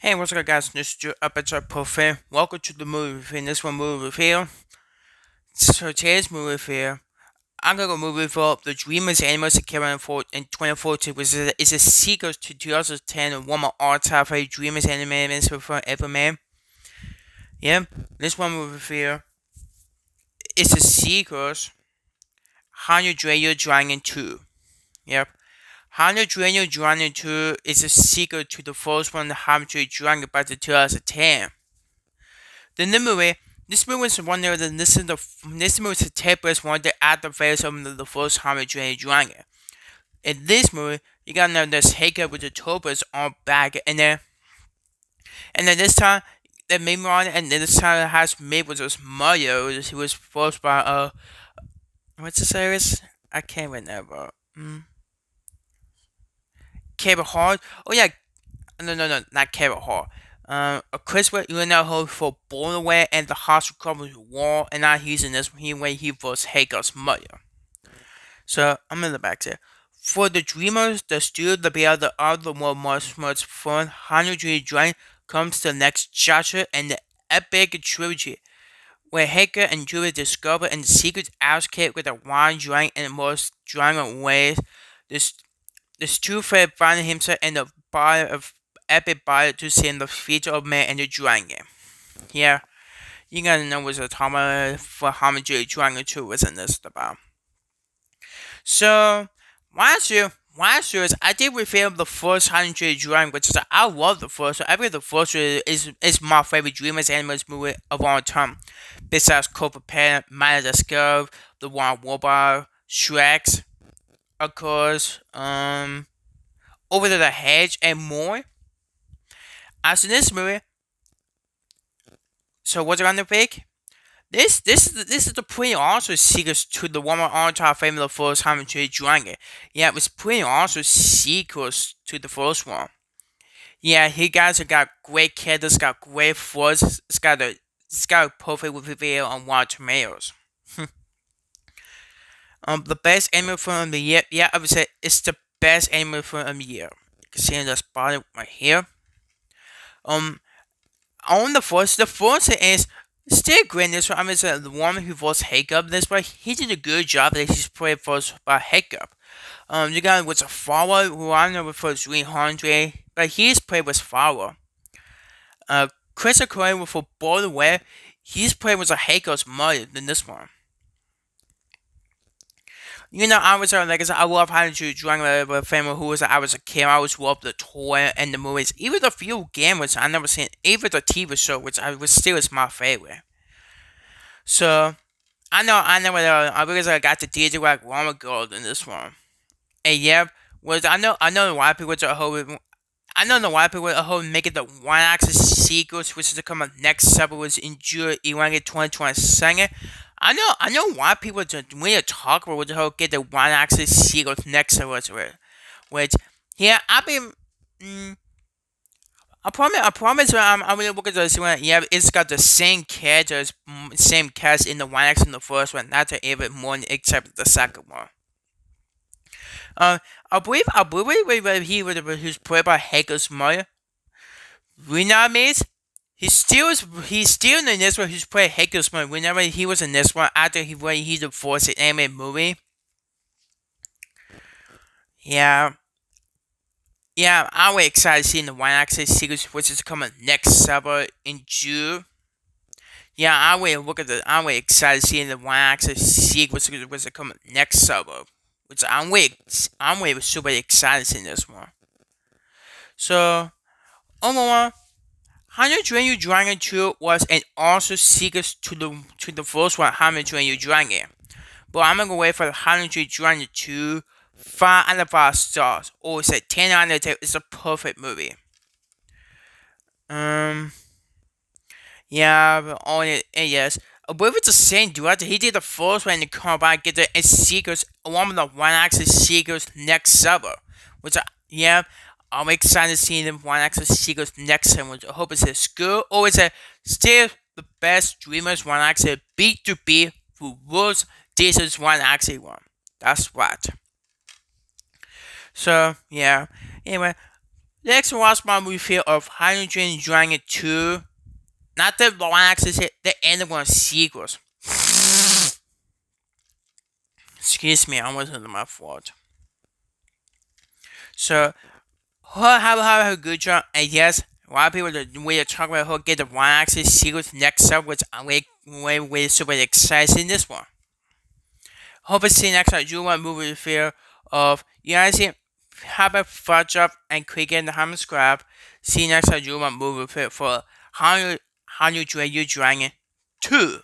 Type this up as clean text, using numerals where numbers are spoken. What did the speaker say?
Hey, what's up, guys? This is your episode Profile. Welcome to the movie review. In this one movie review. So today's movie review, I'm gonna go movie for the DreamWorks animals that came out in 2014, which is a sequel to 2010 and one of my all-time favorite DreamWorks animated for ever made. Yeah, this one movie review is a sequel. 100 Dragon Dragon 2. Yep. 100 Dragon Dragon 2 is a sequel to the first one, 100 Dragon back in 2010. The movie, this movie is one of the this movie is a tape is one of the actor phase of the first Hammer Dragon. In this movie, you got this haircut with the turbans on back, and then this time the main one, and then this time it has made with this Mario. He was forced by what's the series? I can't remember. Cable Hall. Oh yeah, no, not Cable Hall. A Christopher Leonard for Borderware and the house covers wall, and now he's in this when he was Hager's mother. So I'm in the back there. For the dreamers, the studio, the bear, the other more much fun, 100 Dragon comes the next chapter and the epic trilogy, where Hager and Julie discover and the secret escape with a one dragon and most dragon ways. This two friends find himself in the body of epic body to see the future of man and the dragon. Yeah, you gotta know what's the time for how much dragon 2 was in this about. So, last year I did review the first 100 Dragon, which is I love the first one. I think the first one is my favorite DreamWorks animated movie of all time. Besides Cobra Pan, Mighty the Skull, The One Robot, Shrek, of course, Over the Hedge, and more. As in this movie, so what's around the pick? This is the pretty awesome sequels to the one of all time famous the first time to Dragon. Yeah, it was pretty awesome sequels to the first one. Yeah, he guys have got great characters, got great voice, it's got a perfect reveal on Rotten Tomatoes. The best anime film of the year. Yeah, I would say it's the best anime film of the year. You can see in the spot right here. Um, on the first is still great. This one, I mean, the one who voiced Hiccup. This one, he did a good job that he's played voiced by Hiccup. The guy was a follower who I know for 300, but he's played with follower. Chris O'Connor for Borderware, he's played with a Hiccup's mother than this one. You know, I was like I said, I love how to drink with a family who was I was a kid. I always loved the toy and the movies, even the few games I never seen, even the TV show, which I was still is my favorite. So I know I because I got the DJ like Rama Gold in this one, and yeah, was I know why people are hoping. I know the why people are hoping make it the one axis sequels, which is to come up next several was in June 2022. I know why people just really talk about the whole get the one axis sequels next several which yeah I've been. I promise. I'm really looking at this one. Yeah, it's got the same characters, same cast in the one X in the first one, not to even more except the second one. I believe he was played by Hager's mother. Renamis. He's still in this one. He's played Hager's mother. Whenever he was in this one, after he divorced the animated movie. Yeah. Yeah, I'm really excited seeing the one axis sequence, which is coming next summer in June. Yeah, I'm really excited seeing the one axis sequence, which is coming next summer. Which I'm really super excited seeing this one. So, overall, 100 Dragon Dragon 2 was an awesome sequence to the first one, 100 Dragon Dragon. But I'm gonna wait for the 100 Dragon 2, 5 out of 5 stars. Or it's a 10 out of 10. It's a perfect movie. Um, yeah, but only yes. I believe it's the same director. He did the first one and come back get the sequels along with the one axis sequels next summer. Which yeah, I'm excited to see the one axis sequels next summer. I hope it's a school or it's a still the best Dreamers one axis beat to beat who was this is one axis one. That's what. So yeah. Anyway, Next, watch my review of Hydrogen Dragon 2. Not the long access, the end one sequels. Excuse me, I wasn't my fault. So, her have a good job, and yes, a lot of people will talk about her get the one access sequels next up, which I'm way super excited in this one. Hope to see you next time. You want movie review of you guys see have a fudge up and click in the hammer subscribe. See you next time. You want movie review for how you dragon 2.